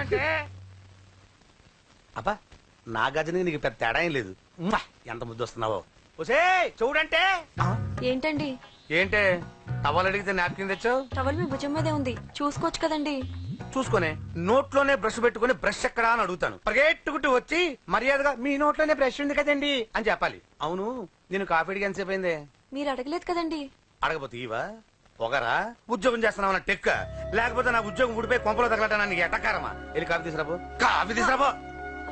చూడంటే అబ్బా నా గజనికి నీకు పెద్ద తేడా ఏం లేదు. ఎంత ముద్దు వస్తున్నావో. ఒసే చూడంటే. ఏంటండి? ఏంటే టవల్ అడిగితే నాప్కిన్ తెచ్చావు? టవల్ మీ భుజం మీదే ఉంది, చూసుకోవచ్చు కదండి. చూసుకునే నోట్లోనే బ్రష్ పెట్టుకుని బ్రష్ ఎక్కడా అని అడుగుతాను. పరిగెట్టుకుంటూ వచ్చి మర్యాదగా మీ నోట్లోనే బ్రష్ ఉంది కదండి అని చెప్పాలి. అవును నేను కాఫీ అడిగి ఎంతసేపు అయిందే? మీరు అడగలేదు కదండి. అడగపోతే ఇవా పొగరా? ఉద్యోగం చేస్తున్నావు టెక్క, లేకపోతే నా ఉద్యోగం ఊడిపోయి కొంపలో తగలటా నీకు ఎట్టకారమా? వెళ్ళి కాఫీ తీసుకురాబో. కాఫీ తీసుకురాబో.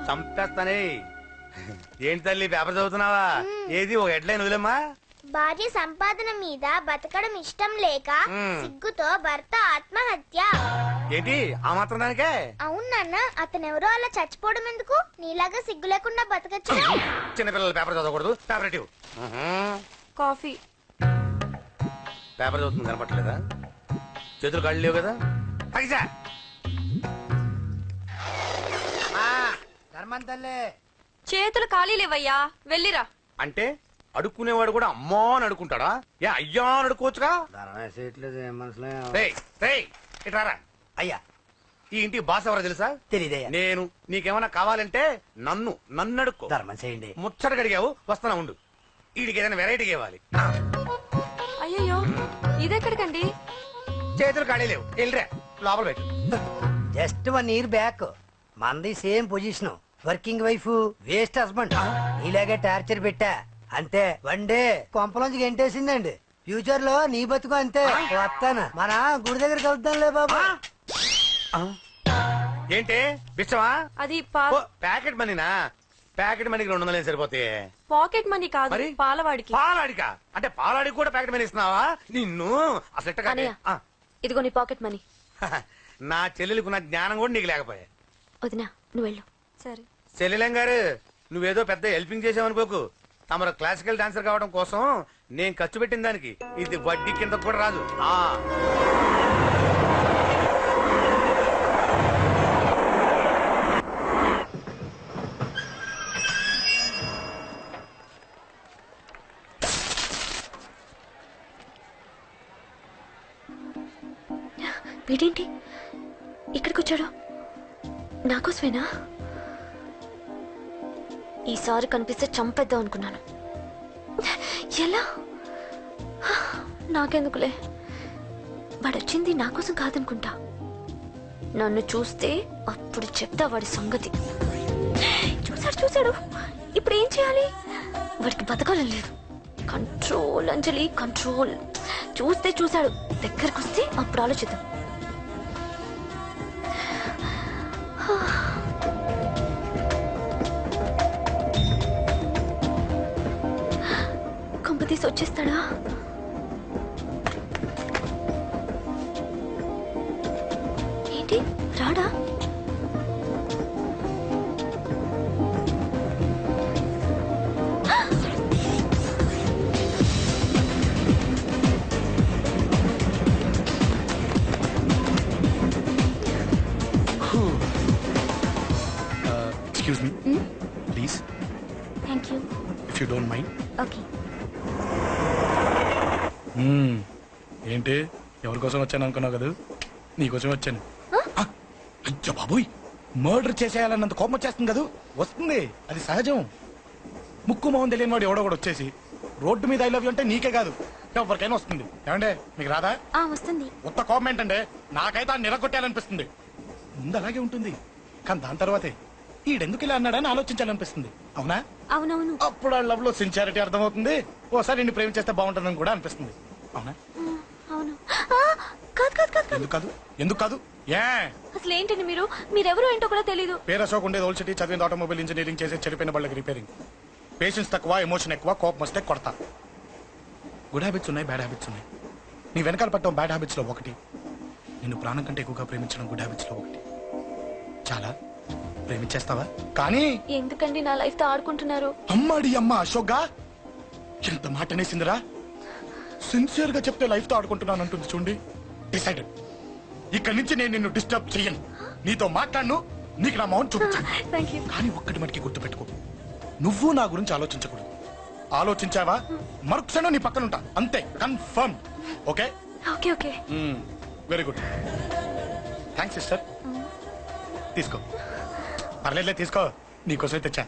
చంపేస్తానే. ఏంటి తల్లి పేపర్ చదువుతున్నావా? ఏది ఒక హెడ్లైన్ వదిలేమ్మా. భార్య సంపాదన మీద బతకడం ఇష్టం లేక సిగ్గుతో భర్త ఆత్మహత్య. ఏంటి ఆ మాత్రం దానికే? అవును నాన్న, అతనెవరో అలా చచ్చిపోవడం ఎందుకు? నీలాగా సిగ్గు లేకుండా బతకచ్చు. చిన్నపిల్లలు పేపర్ చదవకూడదు. పేపర్ ఇవ్వు. కాఫీ. పేపర్ చదువుతుంది కనపట్లేదా? చేతులు కాళ్ళు లేవు కదా? పైసా చేతులు ఖాళీ లేవయ్యా, వెళ్ళిరా. అంటే అడుక్కునేవాడు కూడా అమ్మా అని అడుకుంటాడా? ఏ అయ్యా అని అడుకోవచ్చుగా? ఇట్రారా. అయ్యా ఈ ఇంటికి బాస్ ఎవరో తెలుసా? తెలీదయ్యా. నేను. నీకేమన్నా కావాలంటే నన్ను అడుక్కో. ధర్మం చేయండి. ముచ్చటగా అడిగావు, వస్తున్నా ఉండు. వీడికి ఏదైనా వెరైటీగా ఇవ్వాలి. అయ్యయ్యో ఇదెక్కడికండి? చేతులు ఖాళీ లేవు, వెళ్ళిరా లోపల పెట్టు. జస్ట్ 1 year బ్యాక్ మంది same position, working wife, waste husband. ఇలాగే టార్చర్ పెట్టా అంతే. 1 day కొంపలోంచి గంటేసిందండి. ఫ్యూచర్ లో నీ బతుకు అంతే. వస్తాను, మన గుడి దగ్గర కలుద్దాంలే బాబా. ఏంటి బిచ్చమా? అది ప్యాకెట్ మనీనా? ప్యాకెట్ మనీకి 200 సరిపోతే. పాకెట్ మనీ కాదు, మరి? పాలవాడికి. పాలాడికా? అంటే పాలాడికి కూడా ప్యాకెట్ మనీ ఇస్తున్నావా? నిన్ను అసలు ఇదిగో నీ పాకెట్ మనీ. నా చెల్లెలకు ఉన్న జ్ఞానం కూడా నీకు లేకపోయా. వదినా నువ్వు వెళ్ళు. సరే చెల్లెలం గారు, నువ్వేదో పెద్ద హెల్పింగ్ చేసావనుకోకు. తమరు క్లాసికల్ డాన్సర్ కావడం కోసం నేను ఖర్చు పెట్టిన దానికి ఇది వడ్డీ కింద కూడా రాదు. వీడేంటి ఇక్కడికి వచ్చాడు? నాకోసమేనా? ఈసారి కనిపిస్తే చంపేద్దాం అనుకున్నాను. ఎలా? నాకెందుకులే, వాడొచ్చింది నా కోసం కాదనుకుంటా. నన్ను చూస్తే అప్పుడు చెప్తా వాడి సంగతి. చూశాడు. ఇప్పుడు ఏం చేయాలి? వాడికి బతకాలని లేదు. కంట్రోల్ అంజలి, కంట్రోల్. చూశాడు, దగ్గరకు వస్తే అప్పుడు ఆలోచిద్దాం. తీసి వచ్చేస్తాడా? ఏంటి రాడా? Excuse me, please. Thank you. If you don't mind. Okay. ఏంటి ఎవరి కోసం వచ్చాను అనుకున్నావు కదా? నీకోసం వచ్చాను. అయ్యో బాబోయ్, మర్డర్ చేసేయాలన్నంత కోపం వచ్చేస్తుంది కదా? వస్తుంది, అది సహజం. ముక్కు మొహం తెలియని వాడు ఎవడో కూడా వచ్చేసి రోడ్డు మీద ఐ లవ్ యూ అంటే నీకే కాదు ఎవరికైనా వస్తుంది. ఏమంటే మీకు రాదా? వస్తుంది. ఉత్త కోపం ఏంటంటే నాకైతే ఆ నిలగొట్టాలనిపిస్తుంది. ముందు అలాగే ఉంటుంది, కానీ దాని తర్వాతే ఈడెందుకు ఇలా అన్నాడని ఆలోచించాలనిపిస్తుంది. అవునా? అవునవును. అప్పుడు ఆ లవ్ లో సిన్సియారిటీ అర్థమవుతుంది. ఓసారి నిన్ను ప్రేమించేస్తే బాగుంటుందని కూడా అనిపిస్తుంది. అవునా? అవును. ఎందుకు కాదు? ఏ అసలు ఏంటండి మీరెవరో ఏంటో కూడా తెలీదు. పేరు అశోక్, ఉండేది ఓల్డ్ సిటీ, చదివింది ఆటోమొబైల్ ఇంజనీరింగ్, చేసే చెడిపోయిన వాళ్ళకి రిపేరింగ్. పేషెన్స్ తక్కువ, ఎమోషన్ ఎక్కువ, కోపం వస్తే కొడతా. గుడ్ హ్యాబిట్స్ ఉన్నాయి, బ్యాడ్ హ్యాబిట్స్ ఉన్నాయి. నీ వెనకాల పట్టడం బ్యాడ్ హ్యాబిట్స్ లో ఒకటి. నిన్ను ప్రాణం కంటే ఎక్కువగా ప్రేమించడం గుడ్ హ్యాబిట్స్ లో ఒకటి. చాలా ప్రేమించేస్తావా? కానీ ఎందుకండి నా లైఫ్ తో ఆడుకుంటున్నారు? అమ్మాడి అమ్మ అశోక్గా ఎంత మాట అనేసిందిరా. సిన్సియర్ గా చెప్తే లైఫ్ తో ఆడుకుంటున్నాను అంటుంది చూడండి. డిసైడెడ్, ఇక్కడి నుంచి నేను నిన్ను డిస్టర్బ్ చెయ్యను. నీతో మాట్లాడను, నీకు నా మౌన్ చూపించాను. కానీ ఒక్కటి మటుకి గుర్తుపెట్టుకో, నువ్వు నా గురించి ఆలోచించకూడదు. ఆలోచించావా మరుక్షణం నీ పక్కన ఉంటా, అంతే. Confirm. Okay? Okay okay. Very good. Thanks sister. తీసుకో. పర్లేదులే, తీసుకో, నీకోసమే తెచ్చా.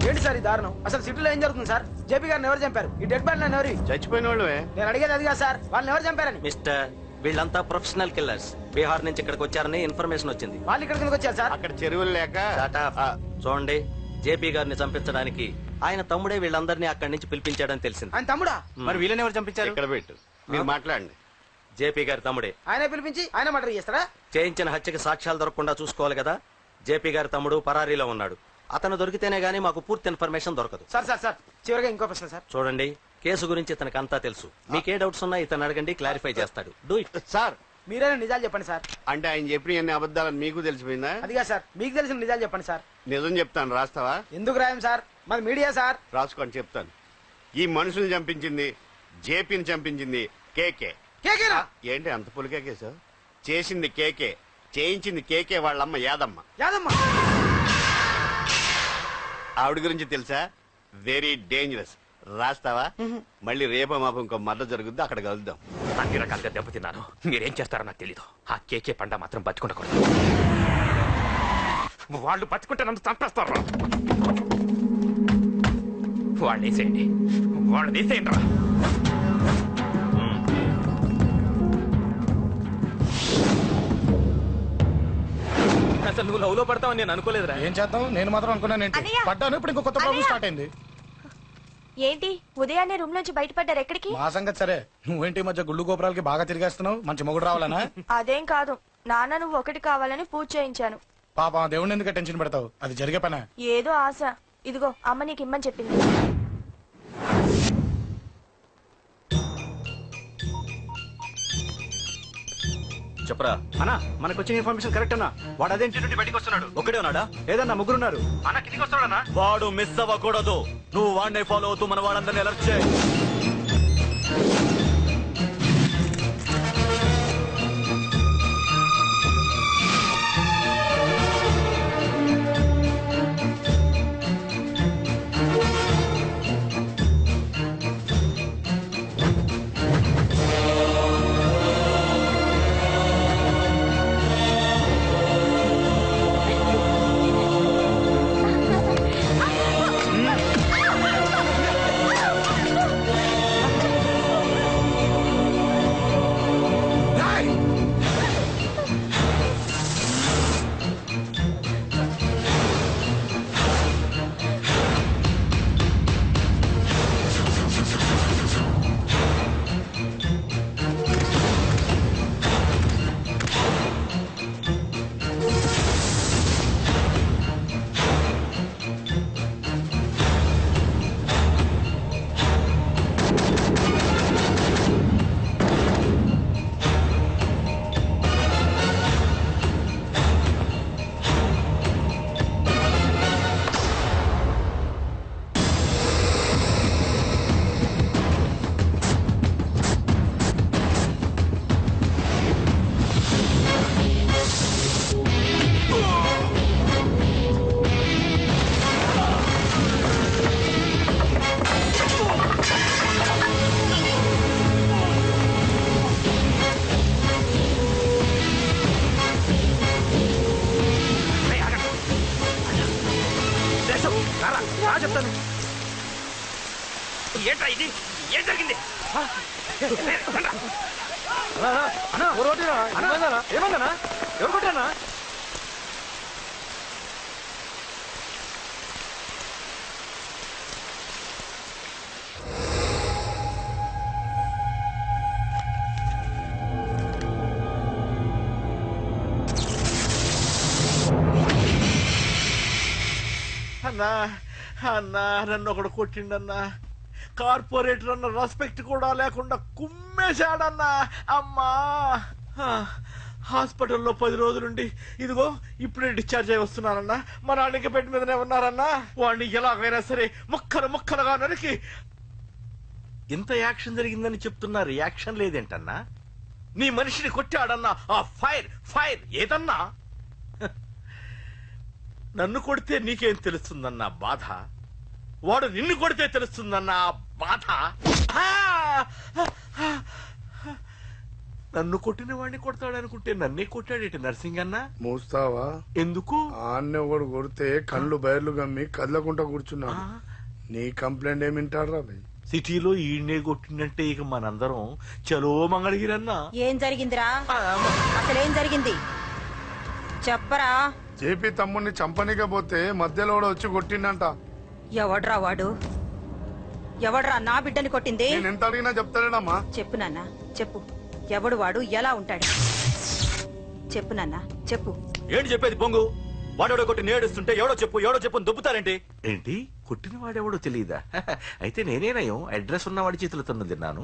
ఏంటి సార్ ఈ దారుణం? అసలు సిటీలో ఏం జరుగుతుంది సార్? జేపీ గారిని ఎవరు చంపారు? ఈ డెడ్ బాడీ ఎవరు? చచ్చిపోయిన వాళ్ళు నేను అడిగేది అది కాదు సార్, వాళ్ళని ఎవరు చంపారని. మిస్టర్, వీళ్ళంతా ప్రొఫెషనల్ కిల్లర్స్. బీహార్ నుంచి ఇక్కడికి వచ్చారని ఇన్ఫర్మేషన్ వచ్చింది. వాళ్ళు ఇక్కడ కిందకి వచ్చారు సార్. అక్కడ చెరువులు లేక Shut up. చూడండి, జేపీ గారిని చంపించడానికి ఆయన తమ్ముడే వీళ్ళందరినీ అక్కడి నుంచి పిలిపించాడని తెలిసింది. ఆయన తమ్ముడా? మరి వీళ్ళని ఎవరు చంపించారు? ఇక్కడ పెట్టు, మీరు మాట్లాడండి. జేపీ గారి తమ్ముడే. ఆయనే పిలిపించి ఆయన మర్డర్ చేస్తారా? చేయించిన హత్యకి సాక్ష్యాలు దొరకకుండా చూసుకోవాలి కదా. జేపీ గారి తమ్ముడు పరారీలో ఉన్నాడు. అతను దొరికితేనే గానీ మాకు పూర్తి ఇన్ఫర్మేషన్ దొరకదు. సార్ సార్ సార్ చివరిగా ఇంకో ప్రశ్న సార్. చూడండి, కేసు గురించి ఇతనికి అంతా తెలుసు. మీకే డౌట్స్ ఉన్నా ఇతను అడగండి, క్లారిఫై చేస్తాడు. Do it. సార్ మీరైనా నిజాలు చెప్పండి సార్. అంటే ఆయన చెప్పిన అన్ని అబద్ధాలని మీకు తెలిసిపోయిందా? అదిగా సార్, మీకు తెలిసిన నిజాలు చెప్పండి సార్. నిజం చెప్తాను, రాస్తావా? ఎందుకు రాయం సార్, మాది మీడియా సార్. రాసుకోండి, చెప్తాను. ఈ మనుషుల్ని చంపించింది, జేపీని చంపించింది కేకే. కేకేనా? ఏంటి అంత పులికేకేసా? చేసింది కేకే, చేయించింది కేకే వాళ్ళమ్మ యాదమ్మ. యాదమ్మ? ఆవిడ గురించి తెలుసా? Very dangerous. రాస్తావా? మళ్ళీ రేపో మాపం ఇంకో మర్ర జరుగుద్ది, అక్కడ కలుద్దాం. అన్ని రకాలుగా దెబ్బతిన్నాను. మీరేం చేస్తారో నాకు తెలీదు. ఆ కేకే పండ మాత్రం బతుకుండకూడదు. వాళ్ళు బతుకుంటే నన్ను చంపేస్తారు. వాళ్ళు వేసేయండి, వాళ్ళు వేసేయండి రా. అసలు నువ్వు లవ్ లో పడతావని నేను అనుకోలేదురా. ఏం చేద్దాం, నేను మాత్రం అనుకున్నాను ఏంటి, అన్నయ్య! పడ్డాను. ఇప్పుడు ఇంకో కొత్త ప్రాబ్లం స్టార్ట్ అయింది. ఏంటి ఉదయాన్నే రూమ్ నుంచి బయటపడ్డారు? ఎక్కడికి? మా సంగతి సరే, నువ్వేంటి ఈ మధ్య గుళ్ళు గోపురాలకి బాగా తిరిగేస్తున్నావు? మంచి మొగుడు రావాలనా? అదేం కాదు నాన్న, నువ్వు ఒకటి కావాలని పూజ చేయించాను. పాప దేవుడిని ఎందుకు టెన్షన్ పెడతావు? అది జరిగే పనా? ఏదో ఆశ. ఇదిగో అమ్మ నీకు ఇమ్మని చెప్పింది. చెప్పరా అన్నా, మనకు వచ్చిన ఇన్ఫర్మేషన్ కరెక్ట్ అన్నా. వాడు అదే ఇంటి నుండి బయటకు వస్తున్నాడు. ఒకడే ఉన్నాడా? ఏదన్నా ముగ్గురున్నారు. అన్న కిందికి వస్తాడన్నా. వాడు మిస్ అవ్వకూడదు. నువ్వు వాడిని ఫాలో అవుతూ మన వాళ్ళందరినీ అలర్ట్ చేయి. చెప్తాను. ఏంట్రా ఇది? ఏం జరిగింది? ఏమన్నా ఎవరు కొట్టానా? అన్నా అన్నా, నన్ను ఒకడు కొట్టిండన్నా. కార్పొరేటర్ అన్న రెస్పెక్ట్ కూడా లేకుండా కుమ్మేశాడన్నా. అమ్మా, హాస్పిటల్లో 10 రోజులుండి ఇదిగో ఇప్పుడే డిశ్చార్జ్ అయి వస్తున్నానన్నా. మా నాన్నకి బెడ్ మీదనే ఉన్నారన్నా. వాడిని ఎలాగైనా సరే ముక్కలు ముక్కలుగా నరికి. ఇంత యాక్షన్ జరిగిందని చెప్తున్నా, రియాక్షన్ లేదేంటన్నా? నీ మనిషిని కొట్టాడన్నా. ఆ ఫైర్ ఫైర్ ఏదన్నా? నన్ను కొడితే నీకేం తెలుస్తుందన్నా బాధ? వాడు నిన్ను కొడితే తెలుస్తుందన్న బాధ. నన్ను కొట్టిన వాడిని కొడతాడనుకుంటే నన్నే కొట్టాడేటి నర్సింగన్న. మూస్తావా? ఎందుకు? ఆన్నే ఒకడు కొడితే కళ్ళు బయర్లు గమ్మి కదలకుండా కూర్చున్నాడు. నీ కంప్లైంట్ ఏమింటారా? సిటీలో ఈయనే కొట్టిందంటే ఇక మనందరం చలో మంగళగిరన్నా. ఏం జరిగిందిరా? అసలేం జరిగింది చెప్పరా? జేపీ తమ్ముడిని చంపనికపోతే మధ్యలో కూడా వచ్చి కొట్టిండంట. ఎవడ్రా వాడు? ఎవడ్రా నా బిడ్డని కొట్టింది? నేను ఎంత అడిగినా చెప్తాడమ్మా. చెప్పు నాన్న చెప్పు. ఎవడు వాడు? ఎలా ఉంటాడు? చెప్పు నాన్న చెప్పు. ఏంటి చెప్పేది పొంగు? వాడెవడో కొట్టి నేడుస్తుంటే ఎవడో చెప్పు ఎవడో చెప్పు దొబ్బుతారేంటి? ఏంటి కొట్టిన వాడెవడో తెలియదా? అయితే నేనేనయం అడ్రస్ ఉన్నవాడి చేతులతో తిన్నాను.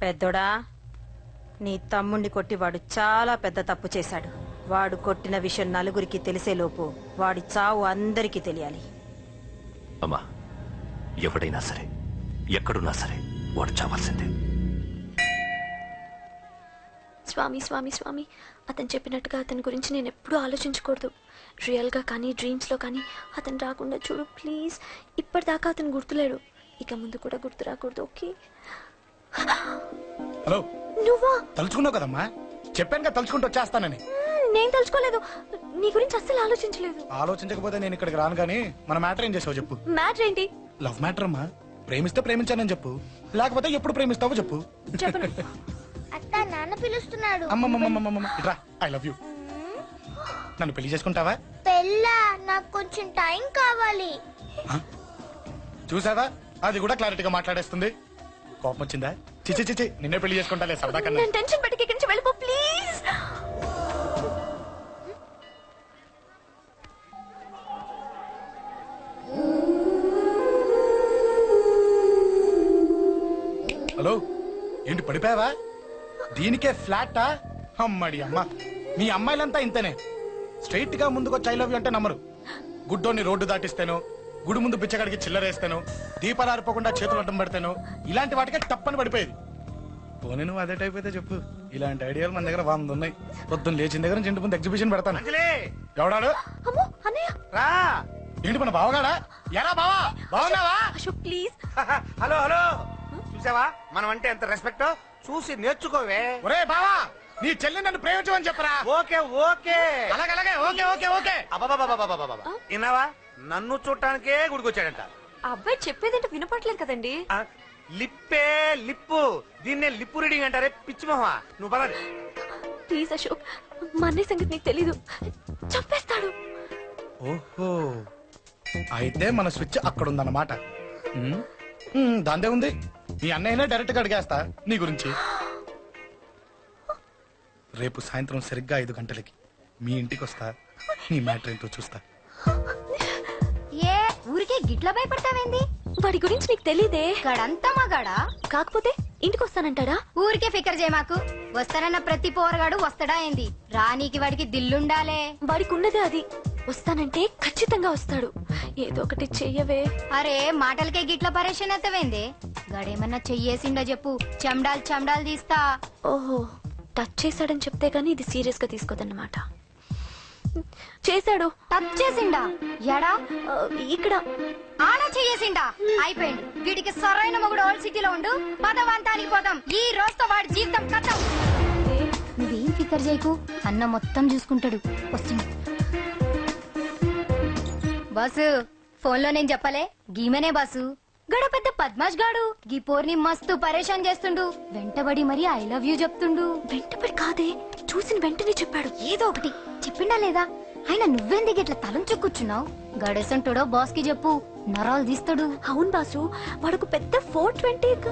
పెద్దోడా, నీ తమ్ముణ్ణి కొట్టి వాడు చాలా పెద్ద తప్పు చేశాడు. వాడు కొట్టిన విషయం నలుగురికి తెలిసేలోపు వాడి చావు అందరికీ తెలియాలి. అమ్మా, ఎవడైనా సరే ఎక్కడున్నా సరే వాడు చావాల్సిందే. స్వామి స్వామి స్వామి, అతను చెప్పినట్టుగా అతని గురించి నేను ఎప్పుడూ ఆలోచించకూడదు. రియల్గా కానీ డ్రీమ్స్లో కానీ అతను రాకుండా చూడు ప్లీజ్. ఇప్పటిదాకా అతను గుర్తులేడు, ఇక ముందు కూడా గుర్తు రాకూడదు. ఓకే? హలో, నువ్వా? తలుచుకున్నావు కదమ్మా, చెప్పాను కదా తలుచుకుంటూ వచ్చేస్తానని. నేను తలుచుకోలేదు, నీ గురించి అస్సలు ఆలోచించలేదు. ఆలోచించకపోతే నేను ఇక్కడికి రాను. కానీ మన మ్యాటర్ ఏం చేసావు చెప్పు. మ్యాటర్ ఏంటి? లవ్ మ్యాటర్ అమ్మా. ప్రేమిస్తే ప్రేమించానని చెప్పు, లేకపోతే ఎప్పుడు ప్రేమిస్తావో చెప్పు. అత్త నాన్న పిలుస్తున్నాడు. అమ్మమ్మమ్మమ్మమ్మ ఇట్రా, ఐ లవ్ యూ. నన్ను పెళ్లి చేసుకుంటావా? పెళ్ళా? నాకు కొంచెం టైం కావాలి. చూసావా, అది కూడా క్లారిటీగా మాట్లాడేస్తుంది. కోపం వచ్చిందా? చిచి చిచి, నిన్నే పెళ్లి చేసుకుంటాలే సరదా కన్నా. నేను టెన్షన్ పెట్టి ఇక్కడి నుంచి వెళ్ళిపో ప్లీజ్. హలో, ఏంటి పడిపోయావా? దీనికే ఫ్లాటా? అమ్మడి అమ్మ, మీ అమ్మాయిలంతా ఇంతనే. స్ట్రైట్ గా ముందుకొచ్చి ఐ లవ్ యూ అంటే నమ్మరు. గుడ్డోని రోడ్డు దాటిస్తాను, గుడి ముందు బిచ్చగాడికి చిల్లరేస్తాను, దీపాలు ఆరిపోకుండా చేతులు అడ్డం పెడతాను, ఇలాంటి వాటికే తప్పని పడిపోయేది. పోనీ నువ్వు అదే టైప్ అయితే చెప్పు. ఇలాంటి ఐడియాలు మన దగ్గర 100 ఉన్నాయి. పొద్దున్న లేచిన దగ్గర నుంచి ఇంటి ముందు ఎగ్జిబిషన్ పెడతాను. ఎవడాడు? రా. ఏంటి మన బావగాడా? ఎరా బావా, బాగున్నావా? అశోక్ ప్లీజ్. హలో హలో, చూసావా మనం అంటే ఎంత రెస్పెక్ట్? చూసి నేర్చుకోవే. ఒరే బావా, నీ చెల్లి నన్ను ప్రేమించమని చెప్పరా. ఓకే ఓకే, అలాగే ఓకే ఓకే ఓకే. అబ్బాబాబాబాబాబా, విన్నావా? నన్ను చూడటానికే గుడికొచ్చాడంట. ఆ అబ్బాయి చెప్పేదంటే వినపట్లేదు కదండి. లిప్పే లిప్పు, దీన్నే లిప్పు రీడింగ్ అంటారే పిచ్చి మొహమా. నువ్వు పరాది ప్లీజ్ అశోక్, మా అన్నయ్య సంగతి నీకు తెలీదు, చంపేస్తాడు. ఓహో, అయితే మన స్విచ్ అక్కడ ఉందన్నమాట. దాందే ఉంది. మీ అన్నయ్యనే డైరెక్ట్ గా అడిగేస్తా నీ గురించి. రేపు సాయంత్రం సరిగ్గా 5 గంటలకి మీ ఇంటికి వస్తా. నీ మ్యాటర్ ఏంటో చూస్తా. ఏ ఊరికే గిట్ల భయపడతావేంది? వాడి గురించి నీకు తెలీదే. గడంతా మగాడా? కాకపోతే ఇంటికి వస్తానంటాడా? ఊరికే ఫికర్ చేయ మాకు. వస్తానన్న ప్రతి పోరగాడు వస్తాడా ఏంది? రానీకి వాడికి దిల్లుండాలే. వాడికి ఉన్నదే అది. వస్తానంటే ఖచ్చితంగా వస్తాడు. ఏదో ఒకటి చెయ్యవే. అరే మాటలకే గిట్ల పరేషన్ అవుతావేంది? గడేమన్నా చెయ్యేసిండా చెప్పు, చెమ్డాల్ చెమ్డాల్ తీస్తా. ఓహో, టచ్ చేశాడని చెప్తే గానీ ఇది సీరియస్ గా తీసుకోదన్నమాట. చేశాడు. టచ్ చేసిండా? ఎడా? ఇక్కడ. ఆడా చెయ్యేసిండా? అయిపోయింది. వీడికి సరైన మొగుడు ఓల్డ్ సిటీలో ఉండు. పదవంతానికి పోదాం. ఈ రోజుతో వాడి జీవితం కథం. నువ్వేం ఫికర్ చేయకు, అన్న మొత్తం చూసుకుంటాడు. వస్తుంది బాసు. ఫోన్ లో నేను చెప్పలే, గీమనే బాసు. గడ పెద్ద పద్మాష్ గాడు గీ పోర్ని మస్తు పరేషాన్ చేస్తుండు. వెంటబడి మరి ఐ లవ్ యూ చెప్తుండు. వెంటబడి కాదే, చూసిన వెంటనే చెప్పాడు. ఏదో ఒకటి చెప్పిండా లేదా? ఆయన నువ్వెందుకు ఇట్లా తలంచు కూర్చున్నావు? గడేసంటాడో బాస్ కి చెప్పు, నరాలు తీస్తాడు. అవును బాసు, వాడుకు పెద్ద 420.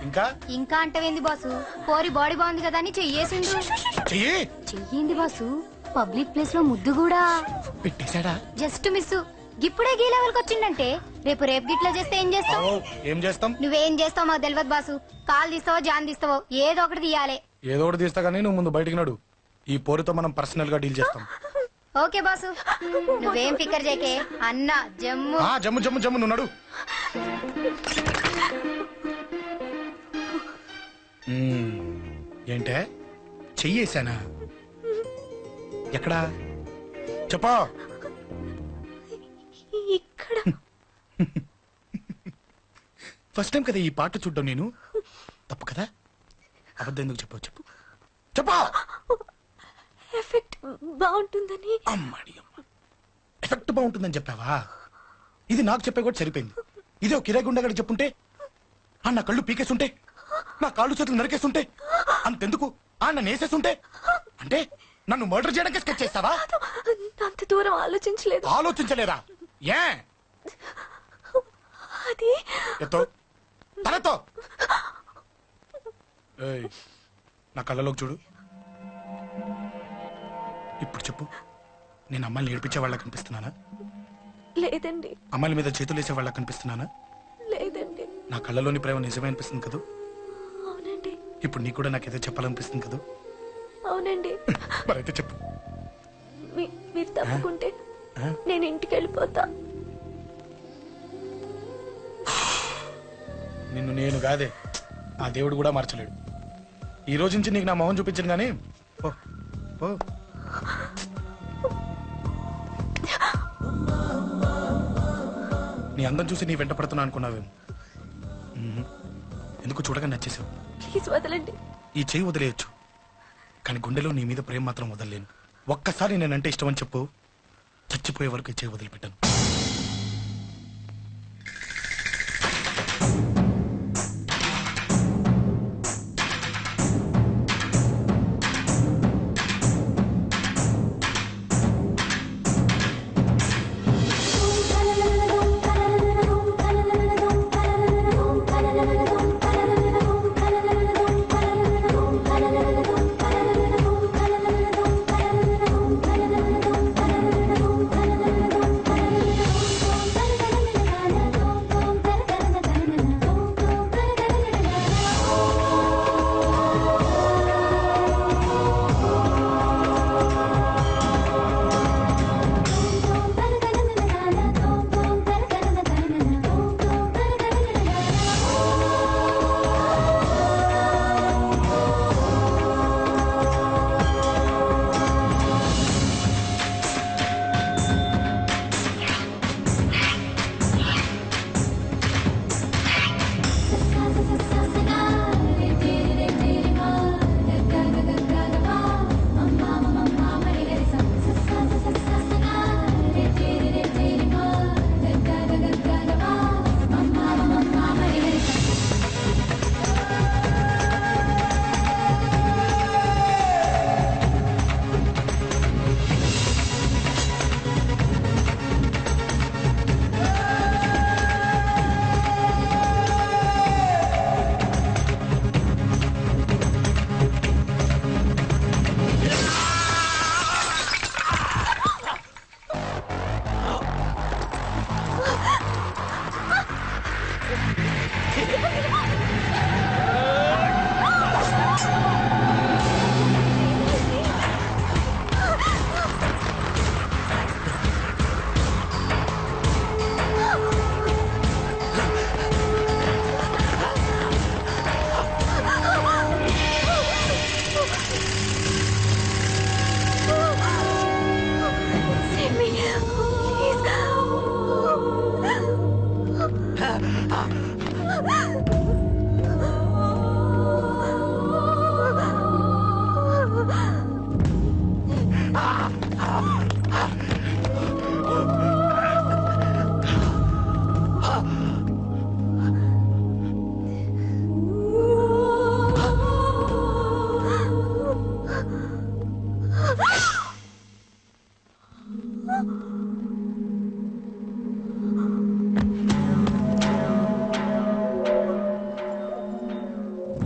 ఇంకా ఇంకా అంటవేంది బాసు? పోరి బాడీ బాగుంది కదా అని చెయ్యేసిండు. చెయ్యింది బాసు. పబ్లిక్ ప్లేస్ లో ముద్దు కూడా పెట్టేశాడా? Just miss. ఇప్పుడే గీ లెవెల్ వచ్చిందంటే రేపు గిట్లా చేస్తే ఏం చేస్తావు? ఏం చేస్తాం? నువ్వేం చేస్తావు మాకు తెలియదు బాసు. కాల్ తీస్తావో జాన్ తీస్తావో ఏదో ఒకటి తీయాలి. ఏదో ఒకటి తీస్తా గానీ నువ్వు ముందు బయటికి నడు. ఈ పోరుతో మనం పర్సనల్ గా డీల్ చేస్తాం. ఓకే బాసు, నువ్వేం ఫికర్ చేకే. అన్న జమ్ము జమ్ము జమ్ము జమ్ము, నువ్వు నడు. ఏంటే చెయ్యేశానా? ఎక్కడా? చెప్పా. ఇక్కడ ఫస్ట్ టైం కదా ఈ పాట చూడ్డం నేను. తప్పు కదా, అబద్ధం ఎందుకు చెప్పావు చెప్పు. చెప్పా. ఎఫెక్ట్ బాగుంటుందని. అమ్మాడి అమ్మ, ఎఫెక్ట్ బాగుంటుందని చెప్పావా? ఇది నాకు చెప్పే కూడా సరిపోయింది. ఇదే ఒక కిరాయి గుండెగాడు చెప్పుంటే, నా కళ్ళు పీకేస్తుంటే, నా కాళ్ళు చేతులు నరికేస్తుంటే, అంతెందుకు నన్ను వేసేస్తుంటే, అంటే నన్ను మర్డర్ చేయడానికి స్కెచ్ చేస్తావా? అంత దూరం ఆలోచించలేదు. ఆలోచించలేదా? ఏ అది ఎత్తో తలతో. ఏయ్, నా కళ్ళలోకి చూడు. ఇప్పుడు చెప్పు, నేను అమ్మాయిని ఏడిపించే వాళ్ళ కనిపిస్తున్నానా? లేదండి. అమ్మాయిల మీద చేతులు వేసే వాళ్ళ కనిపిస్తున్నానా? లేదండి. నా కళ్ళలోని ప్రేమ నిజమే అనిపిస్తుంది కదా? అవునండి. ఇప్పుడు నీకు కూడా నాకేదో చెప్పాలనిపిస్తుంది కదా? అవునండి. మరైతే చెప్పు. మీరు తప్పుకుంటే నేను ఇంటికి వెళ్ళిపోతా. నిన్ను నేను కాదే, ఆ దేవుడు కూడా మార్చలేడు. ఈ రోజు నుంచి నీకు నా మొహం చూపించను కానీ ఓ ఓ. నీ అందం చూసి నీ వెంట పడుతున్నా అనుకున్నావేమో. ఎందుకు చూడగా నచ్చేసావు. ప్లీజ్ వదలండి. ఈ చెయ్యి వదిలేయచ్చు, కానీ గుండెలో నీ మీద ప్రేమ మాత్రం వదలలేను. ఒక్కసారి నేనంటే ఇష్టం అని చెప్పు, చచ్చిపోయే వరకు ఈ చెయ్యి వదిలిపెట్టాను.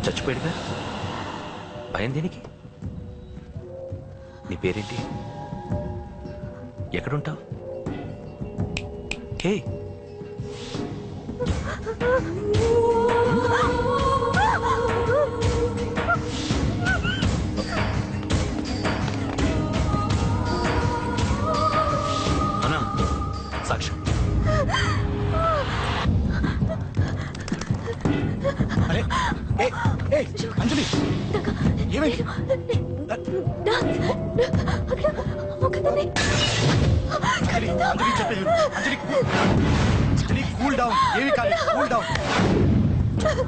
చచ్చిపోయాడుగా, భయం దేనికి? నీ పేరేంటి? ఎక్కడుంటావు? హే, అన్నా సాక్ష్యం. అరే అంజలి, ఏమైంది? అక్కడ అంజలి అంజలి చెప్పేది విను. అంజలి అంజలి కూల్ డౌన్, ఏమి కాలేదు, కూల్ డౌన్.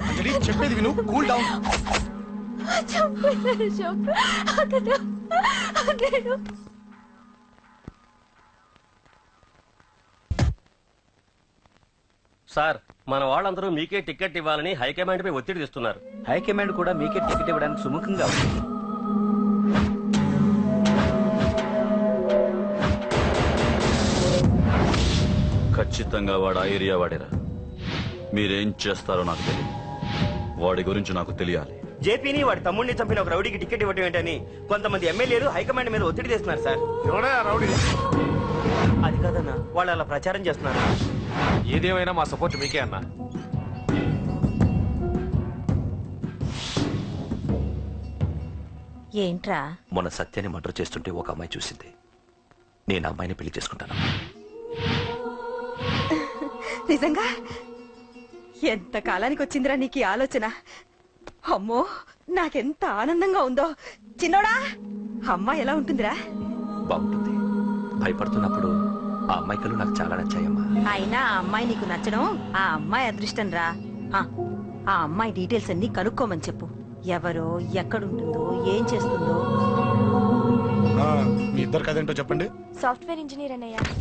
అంజలి చెప్పేది విను, కూల్ డౌన్. సార్, మన వాళ్ళందరూ మీకే టికెట్ ఇవ్వాలని హైకమాండ్ పై ఒత్తిడి తెస్తున్నారు. హైకమాండ్ కూడా మీకే టికెట్ ఇవ్వడానికి సుముఖంగా ఉంది. ఖచ్చితంగా వాడు ఆ ఏరియా వాడేరా. మీరేం చేస్తారో నాకు తెలియదు, వాడి గురించి నాకు తెలియాలి. జేపీని వాడి తమ్ముడిని చంపిన ఒక రౌడీకి టికెట్ ఇవ్వటం ఏంటని కొంతమంది ఎమ్మెల్యేలు హైకమాండ్ మీద ఒత్తిడి తెస్తున్నారు సార్. రౌడీ అది కాదన్నా, వాళ్ళు అలా ప్రచారం చేస్తున్నారు. ఏదేమైనా మా సపోర్ట్ మీకే అన్నా. ఏంట్రా? మొన్న సత్యాన్ని మర్డర్ చేస్తుంటే ఒక అమ్మాయి చూసింది. నేను ఆ అమ్మాయిని పెళ్లి చేసుకుంటాను. నిజంగా? ఎంత కాలానికి వచ్చిందిరా నీకు ఈ ఆలోచన? అమ్మో, నాకెంత ఆనందంగా ఉందో. చిన్నోడా, అమ్మాయి ఎలా ఉంటుందిరా? బాగుంటుంది. భయపడుతున్నప్పుడు ఆ అమ్మాయి కళ్ళు నాకు చాలా నచ్చాయమ్మా. అయినా ఆ అమ్మాయి నీకు నచ్చడం ఆ అమ్మాయి అదృష్టం రా. ఆ అమ్మాయి డీటెయిల్స్ అన్ని కనుక్కోమని చెప్పు. ఎవరో, ఎక్కడుంటుందో, ఏం చేస్తుందో. మీ ఇద్దరు కదేంటో చెప్పండి. సాఫ్ట్వేర్ ఇంజనీర్ అన్నయ్య.